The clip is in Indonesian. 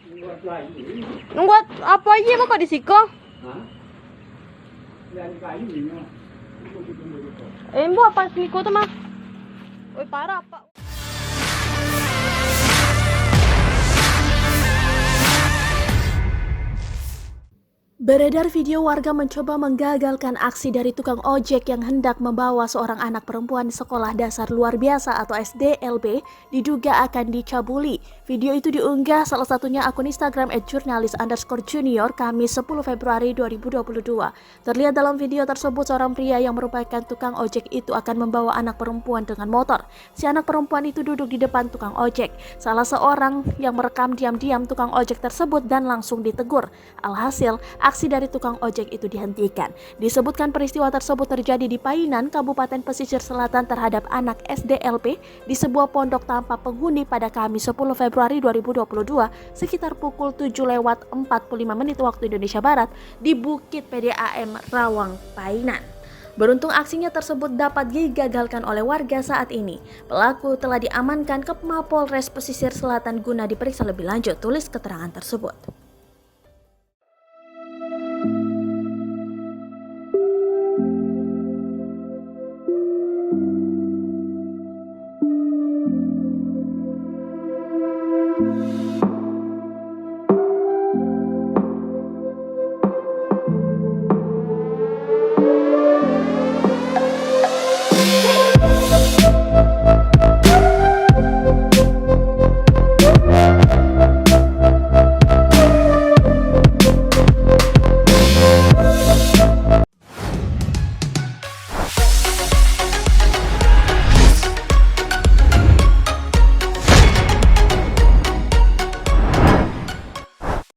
Nungguat apa aja mo ka disiko? Mo apa niko to ma? Uy, para apa? Beredar video warga mencoba menggagalkan aksi dari tukang ojek yang hendak membawa seorang anak perempuan sekolah dasar luar biasa atau SDLB diduga akan dicabuli. Video itu diunggah salah satunya akun Instagram @jurnalis_junior Kamis 10 Februari 2022. Terlihat dalam video tersebut seorang pria yang merupakan tukang ojek itu akan membawa anak perempuan dengan motor. Si anak perempuan itu duduk di depan tukang ojek. Salah seorang yang merekam diam-diam tukang ojek tersebut dan langsung ditegur. Alhasil, aksi dari tukang ojek itu dihentikan. Disebutkan peristiwa tersebut terjadi di Painan, Kabupaten Pesisir Selatan terhadap anak SDLP di sebuah pondok tanpa penghuni pada Kamis 10 Februari 2022 sekitar pukul 7:45 waktu Indonesia Barat di Bukit PDAM Rawang, Painan. Beruntung aksinya tersebut dapat digagalkan oleh warga saat ini. Pelaku telah diamankan ke Mapolres Pesisir Selatan guna diperiksa lebih lanjut, tulis keterangan tersebut.